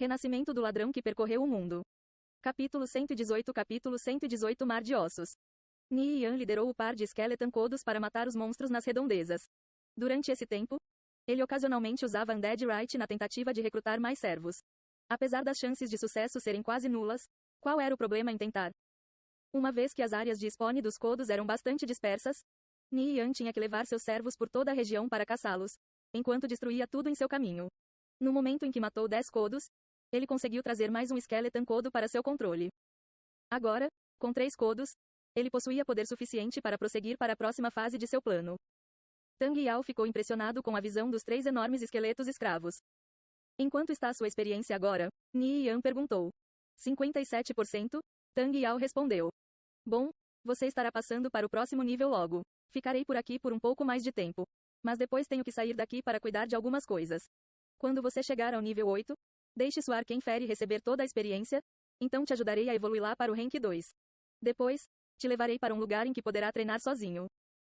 Renascimento do ladrão que percorreu o mundo. Capítulo 118 Mar de Ossos. Ni Yan liderou o par de Skeleton Codos para matar os monstros nas redondezas. Durante esse tempo, ele ocasionalmente usava Undead Rite na tentativa de recrutar mais servos. Apesar das chances de sucesso serem quase nulas, qual era o problema em tentar? Uma vez que as áreas de spawn dos Codos eram bastante dispersas, Ni Yan tinha que levar seus servos por toda a região para caçá-los, enquanto destruía tudo em seu caminho. No momento em que matou 10 Codos, ele conseguiu trazer mais um Skeleton Codo para seu controle. Agora, com 3 Codos, ele possuía poder suficiente para prosseguir para a próxima fase de seu plano. Tang Yao ficou impressionado com a visão dos 3 enormes esqueletos escravos. Enquanto está sua experiência agora? Ni Yan perguntou. 57%, Tang Yao respondeu. Bom, você estará passando para o próximo nível logo. Ficarei por aqui por um pouco mais de tempo. Mas depois tenho que sair daqui para cuidar de algumas coisas. Quando você chegar ao nível 8, deixe sua Arcane Fairy receber toda a experiência, então te ajudarei a evoluir lá para o Rank 2. Depois, te levarei para um lugar em que poderá treinar sozinho.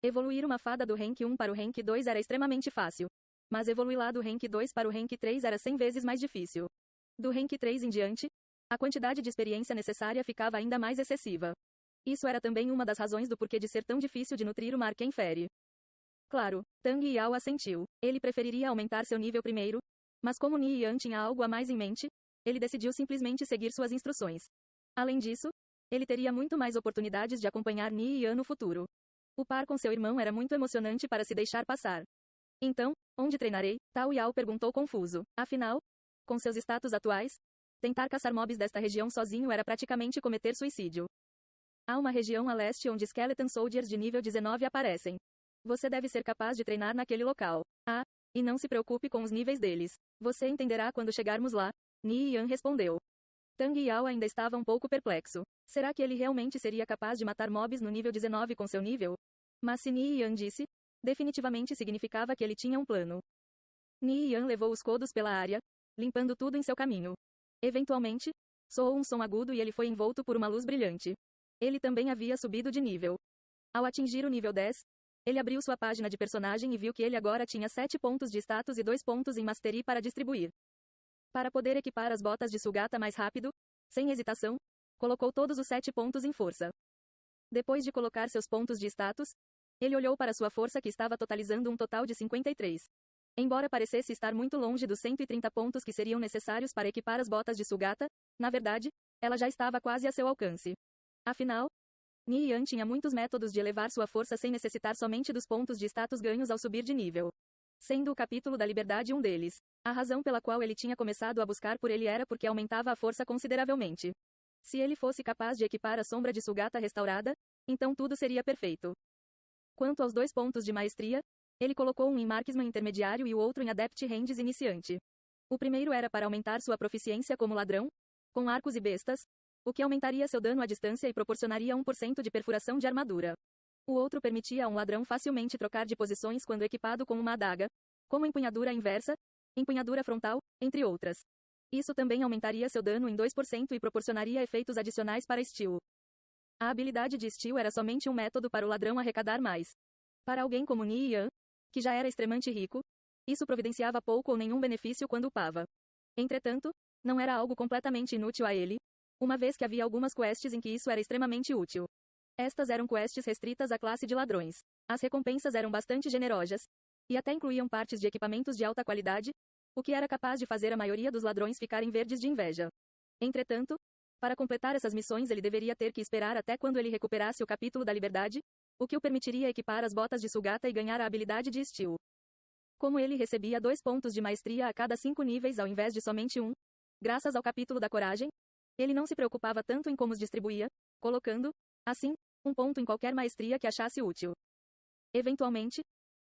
Evoluir uma fada do Rank 1 para o Rank 2 era extremamente fácil. Mas evoluir lá do Rank 2 para o Rank 3 era 100 vezes mais difícil. Do Rank 3 em diante, a quantidade de experiência necessária ficava ainda mais excessiva. Isso era também uma das razões do porquê de ser tão difícil de nutrir uma Arcane Fairy. Claro, Tang Yao assentiu. Ele preferiria aumentar seu nível primeiro, mas como Ni Yan tinha algo a mais em mente, ele decidiu simplesmente seguir suas instruções. Além disso, ele teria muito mais oportunidades de acompanhar Ni Yan no futuro. O par com seu irmão era muito emocionante para se deixar passar. Então, onde treinarei? Tao Yao perguntou confuso. Afinal, com seus status atuais, tentar caçar mobs desta região sozinho era praticamente cometer suicídio. Há uma região a leste onde Skeleton Soldiers de nível 19 aparecem. Você deve ser capaz de treinar naquele local. Ah, e não se preocupe com os níveis deles. Você entenderá quando chegarmos lá, Ni Yan respondeu. Tang Yao ainda estava um pouco perplexo. Será que ele realmente seria capaz de matar mobs no nível 19 com seu nível? Mas se Ni Yan disse, definitivamente significava que ele tinha um plano. Ni Yan levou os Codos pela área, limpando tudo em seu caminho. Eventualmente, soou um som agudo e ele foi envolto por uma luz brilhante. Ele também havia subido de nível. Ao atingir o nível 10, ele abriu sua página de personagem e viu que ele agora tinha 7 pontos de status e 2 pontos em Mastery para distribuir. Para poder equipar as botas de Sugata mais rápido, sem hesitação, colocou todos os 7 pontos em força. Depois de colocar seus pontos de status, ele olhou para sua força que estava totalizando um total de 53. Embora parecesse estar muito longe dos 130 pontos que seriam necessários para equipar as botas de Sugata, na verdade, ela já estava quase a seu alcance. Afinal, Ni Yan tinha muitos métodos de elevar sua força sem necessitar somente dos pontos de status ganhos ao subir de nível. Sendo o capítulo da liberdade um deles. A razão pela qual ele tinha começado a buscar por ele era porque aumentava a força consideravelmente. Se ele fosse capaz de equipar a sombra de Sugata restaurada, então tudo seria perfeito. Quanto aos 2 pontos de maestria, ele colocou um em Marksman intermediário e o outro em Adept Ranges iniciante. O primeiro era para aumentar sua proficiência como ladrão, com arcos e bestas, o que aumentaria seu dano à distância e proporcionaria 1% de perfuração de armadura. O outro permitia a um ladrão facilmente trocar de posições quando equipado com uma adaga, como empunhadura inversa, empunhadura frontal, entre outras. Isso também aumentaria seu dano em 2% e proporcionaria efeitos adicionais para Steel. A habilidade de Steel era somente um método para o ladrão arrecadar mais. Para alguém como Ni Yan, que já era extremamente rico, isso providenciava pouco ou nenhum benefício quando upava. Entretanto, não era algo completamente inútil a ele, uma vez que havia algumas quests em que isso era extremamente útil. Estas eram quests restritas à classe de ladrões. As recompensas eram bastante generosas, e até incluíam partes de equipamentos de alta qualidade, o que era capaz de fazer a maioria dos ladrões ficarem verdes de inveja. Entretanto, para completar essas missões ele deveria ter que esperar até quando ele recuperasse o capítulo da liberdade, o que o permitiria equipar as botas de Sugata e ganhar a habilidade de Steel. Como ele recebia 2 pontos de maestria a cada 5 níveis ao invés de somente 1, graças ao capítulo da coragem, ele não se preocupava tanto em como os distribuía, colocando, assim, um ponto em qualquer maestria que achasse útil. Eventualmente,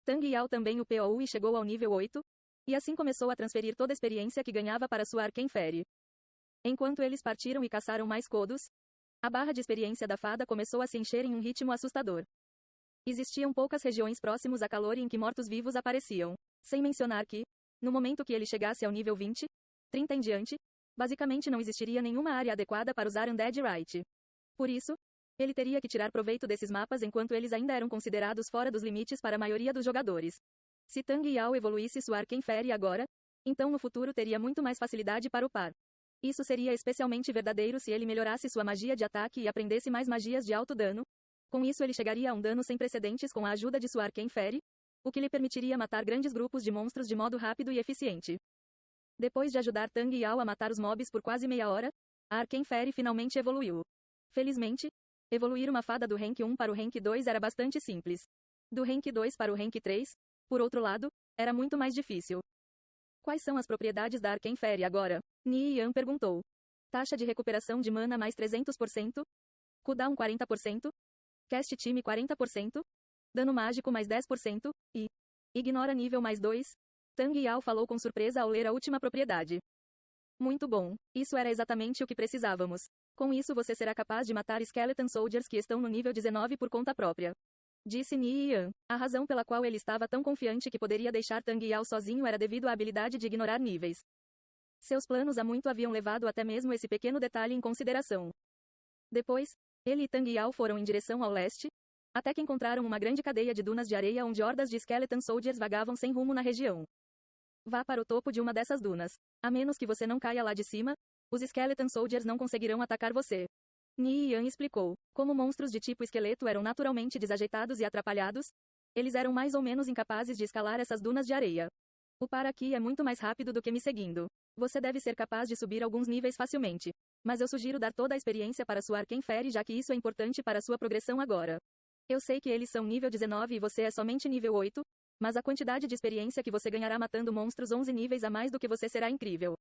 Tang Yao também upou e chegou ao nível 8, e assim começou a transferir toda a experiência que ganhava para sua Arcane Fairy. Enquanto eles partiram e caçaram mais Codos, a barra de experiência da fada começou a se encher em um ritmo assustador. Existiam poucas regiões próximos a Calore em que mortos-vivos apareciam, sem mencionar que, no momento que ele chegasse ao nível 20, 30 em diante, basicamente não existiria nenhuma área adequada para usar Undead Rite. Por isso, ele teria que tirar proveito desses mapas enquanto eles ainda eram considerados fora dos limites para a maioria dos jogadores. Se Tang Yao evoluísse sua Arcane Fairy agora, então no futuro teria muito mais facilidade para upar. Isso seria especialmente verdadeiro se ele melhorasse sua magia de ataque e aprendesse mais magias de alto dano. Com isso ele chegaria a um dano sem precedentes com a ajuda de sua Arcane Fairy, o que lhe permitiria matar grandes grupos de monstros de modo rápido e eficiente. Depois de ajudar Tang Yao a matar os mobs por quase meia hora, a Arcane Fairy finalmente evoluiu. Felizmente, evoluir uma fada do Rank 1 para o Rank 2 era bastante simples. Do Rank 2 para o Rank 3, por outro lado, era muito mais difícil. Quais são as propriedades da Arcane Fairy agora? Ni Yan perguntou. Taxa de recuperação de mana mais 300%, cooldown 40%, cast time 40%, dano mágico mais 10%, e ignora nível mais 2. Tang Yao falou com surpresa ao ler a última propriedade. Muito bom, isso era exatamente o que precisávamos. Com isso você será capaz de matar Skeleton Soldiers que estão no nível 19 por conta própria. Disse Ni Yan. A razão pela qual ele estava tão confiante que poderia deixar Tang Yao sozinho era devido à habilidade de ignorar níveis. Seus planos há muito haviam levado até mesmo esse pequeno detalhe em consideração. Depois, ele e Tang Yao foram em direção ao leste, até que encontraram uma grande cadeia de dunas de areia onde hordas de Skeleton Soldiers vagavam sem rumo na região. Vá para o topo de uma dessas dunas. A menos que você não caia lá de cima, os Skeleton Soldiers não conseguirão atacar você. Ni Yan explicou. Como monstros de tipo esqueleto eram naturalmente desajeitados e atrapalhados, eles eram mais ou menos incapazes de escalar essas dunas de areia. O par aqui é muito mais rápido do que me seguindo. Você deve ser capaz de subir alguns níveis facilmente. Mas eu sugiro dar toda a experiência para sua Arcane Fairy já que isso é importante para sua progressão agora. Eu sei que eles são nível 19 e você é somente nível 8, mas a quantidade de experiência que você ganhará matando monstros 11 níveis a mais do que você será incrível.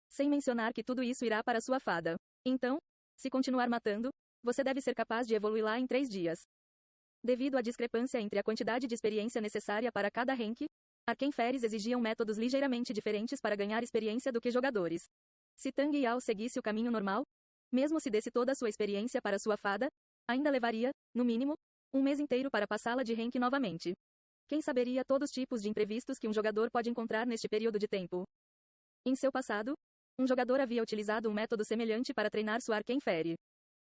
Sem mencionar que tudo isso irá para sua fada. Então, se continuar matando, você deve ser capaz de evoluir lá em 3 dias. Devido à discrepância entre a quantidade de experiência necessária para cada rank, Arcane Fairies exigiam métodos ligeiramente diferentes para ganhar experiência do que jogadores. Se Tang Yao seguisse o caminho normal, mesmo se desse toda a sua experiência para sua fada, ainda levaria, no mínimo, um mês inteiro para passá-la de rank novamente. Quem saberia todos os tipos de imprevistos que um jogador pode encontrar neste período de tempo? Em seu passado, um jogador havia utilizado um método semelhante para treinar sua Arcane Fairy.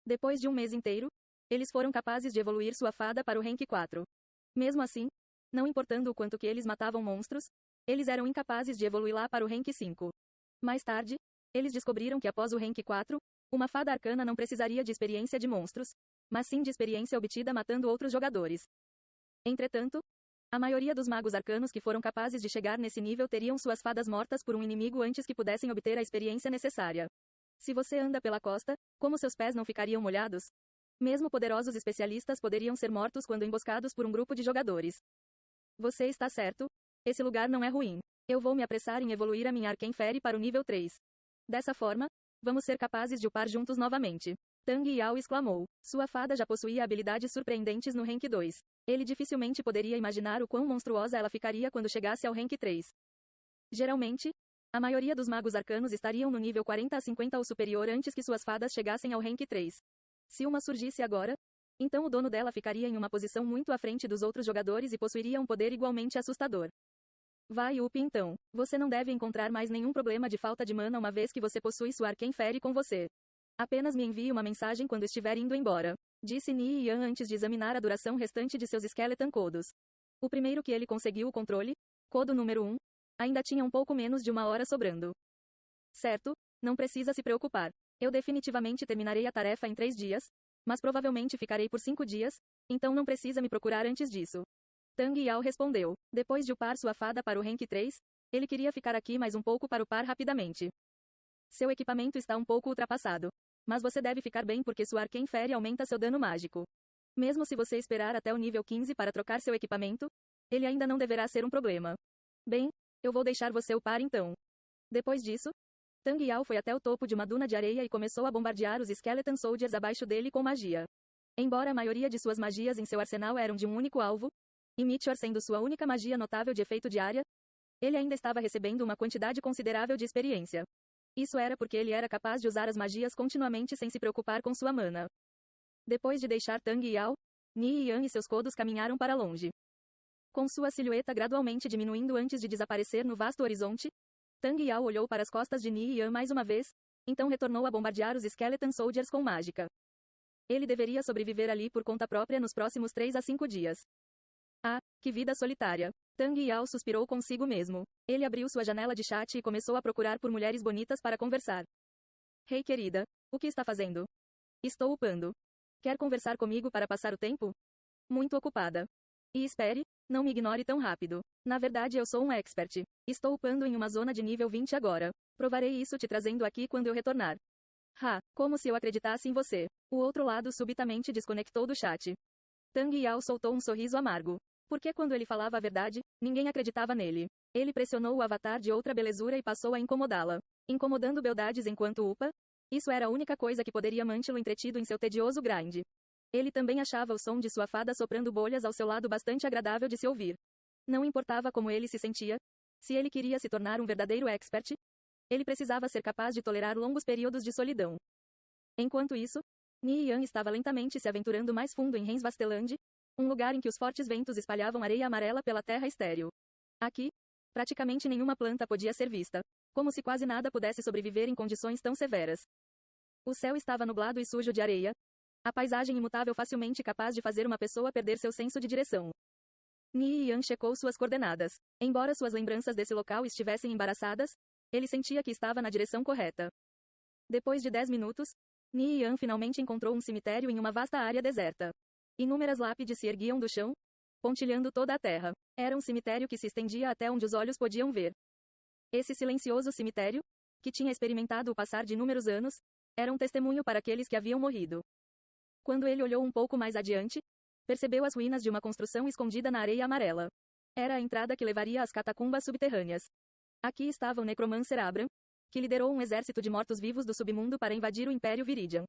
Depois de um mês inteiro, eles foram capazes de evoluir sua fada para o rank 4. Mesmo assim, não importando o quanto que eles matavam monstros, eles eram incapazes de evoluir lá para o rank 5. Mais tarde, eles descobriram que após o rank 4, uma fada arcana não precisaria de experiência de monstros, mas sim de experiência obtida matando outros jogadores. Entretanto, a maioria dos magos arcanos que foram capazes de chegar nesse nível teriam suas fadas mortas por um inimigo antes que pudessem obter a experiência necessária. Se você anda pela costa, como seus pés não ficariam molhados? Mesmo poderosos especialistas poderiam ser mortos quando emboscados por um grupo de jogadores. Você está certo, esse lugar não é ruim. Eu vou me apressar em evoluir a minha Arcane Fairy para o nível 3. Dessa forma, vamos ser capazes de upar juntos novamente. Tang Yao exclamou. Sua fada já possuía habilidades surpreendentes no Rank 2. Ele dificilmente poderia imaginar o quão monstruosa ela ficaria quando chegasse ao Rank 3. Geralmente, a maioria dos magos arcanos estariam no nível 40 a 50 ou superior antes que suas fadas chegassem ao Rank 3. Se uma surgisse agora, então o dono dela ficaria em uma posição muito à frente dos outros jogadores e possuiria um poder igualmente assustador. Vai up então. Você não deve encontrar mais nenhum problema de falta de mana uma vez que você possui sua Arcane Fairy com você. Apenas me envie uma mensagem quando estiver indo embora. Disse Ni Yan antes de examinar a duração restante de seus Skeleton Codos. O primeiro que ele conseguiu o controle, Codo número 1, ainda tinha um pouco menos de uma hora sobrando. Certo, não precisa se preocupar. Eu definitivamente terminarei a tarefa em 3 dias, mas provavelmente ficarei por 5 dias, então não precisa me procurar antes disso. Tang Yao respondeu. Depois de upar sua fada para o Rank 3, ele queria ficar aqui mais um pouco para upar rapidamente. Seu equipamento está um pouco ultrapassado. Mas você deve ficar bem porque sua Arcane Fairy aumenta seu dano mágico. Mesmo se você esperar até o nível 15 para trocar seu equipamento, ele ainda não deverá ser um problema. Bem, eu vou deixar você upar então. Depois disso, Tang Yao foi até o topo de uma duna de areia e começou a bombardear os Skeleton Soldiers abaixo dele com magia. Embora a maioria de suas magias em seu arsenal eram de um único alvo, e Meteor sendo sua única magia notável de efeito de área, ele ainda estava recebendo uma quantidade considerável de experiência. Isso era porque ele era capaz de usar as magias continuamente sem se preocupar com sua mana. Depois de deixar Tang Yao, Ni Yan e seus codos caminharam para longe. Com sua silhueta gradualmente diminuindo antes de desaparecer no vasto horizonte, Tang Yao olhou para as costas de Ni Yan mais uma vez, então retornou a bombardear os Skeleton Soldiers com mágica. Ele deveria sobreviver ali por conta própria nos próximos 3 a 5 dias. Ah, que vida solitária. Tang Yao suspirou consigo mesmo. Ele abriu sua janela de chat e começou a procurar por mulheres bonitas para conversar. Hey querida, o que está fazendo? Estou upando. Quer conversar comigo para passar o tempo? Muito ocupada. E espere, não me ignore tão rápido. Na verdade eu sou um expert. Estou upando em uma zona de nível 20 agora. Provarei isso te trazendo aqui quando eu retornar. Como se eu acreditasse em você. O outro lado subitamente desconectou do chat. Tang Yao soltou um sorriso amargo. Porque quando ele falava a verdade, ninguém acreditava nele. Ele pressionou o avatar de outra belezura e passou a incomodá-la. Incomodando beldades enquanto upa? Isso era a única coisa que poderia mantê-lo entretido em seu tedioso grind. Ele também achava o som de sua fada soprando bolhas ao seu lado bastante agradável de se ouvir. Não importava como ele se sentia. Se ele queria se tornar um verdadeiro expert, ele precisava ser capaz de tolerar longos períodos de solidão. Enquanto isso, Ni Yan estava lentamente se aventurando mais fundo em Rensvasteland, um lugar em que os fortes ventos espalhavam areia amarela pela terra estéril. Aqui, praticamente nenhuma planta podia ser vista, como se quase nada pudesse sobreviver em condições tão severas. O céu estava nublado e sujo de areia, a paisagem imutável facilmente capaz de fazer uma pessoa perder seu senso de direção. Ni Yan checou suas coordenadas. Embora suas lembranças desse local estivessem embaraçadas, ele sentia que estava na direção correta. Depois de 10 minutos, Ni Yan finalmente encontrou um cemitério em uma vasta área deserta. Inúmeras lápides se erguiam do chão, pontilhando toda a terra. Era um cemitério que se estendia até onde os olhos podiam ver. Esse silencioso cemitério, que tinha experimentado o passar de inúmeros anos, era um testemunho para aqueles que haviam morrido. Quando ele olhou um pouco mais adiante, percebeu as ruínas de uma construção escondida na areia amarela. Era a entrada que levaria às catacumbas subterrâneas. Aqui estava o necromancer Abram, que liderou um exército de mortos-vivos do submundo para invadir o Império Viridian.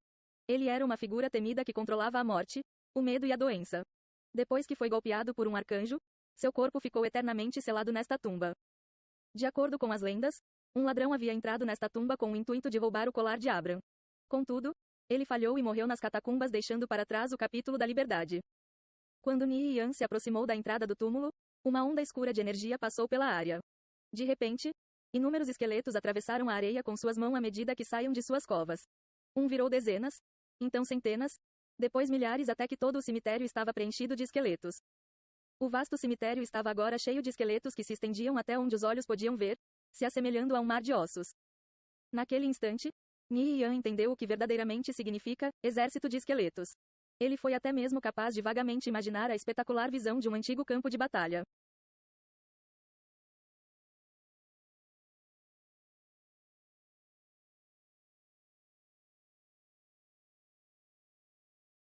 Ele era uma figura temida que controlava a morte, o medo e a doença. Depois que foi golpeado por um arcanjo, seu corpo ficou eternamente selado nesta tumba. De acordo com as lendas, um ladrão havia entrado nesta tumba com o intuito de roubar o colar de Abram. Contudo, ele falhou e morreu nas catacumbas deixando para trás o capítulo da liberdade. Quando Ni Yan se aproximou da entrada do túmulo, uma onda escura de energia passou pela área. De repente, inúmeros esqueletos atravessaram a areia com suas mãos à medida que saiam de suas covas. Um virou dezenas, então centenas, depois milhares até que todo o cemitério estava preenchido de esqueletos. O vasto cemitério estava agora cheio de esqueletos que se estendiam até onde os olhos podiam ver, se assemelhando a um mar de ossos. Naquele instante, Ni Yan entendeu o que verdadeiramente significa exército de esqueletos. Ele foi até mesmo capaz de vagamente imaginar a espetacular visão de um antigo campo de batalha.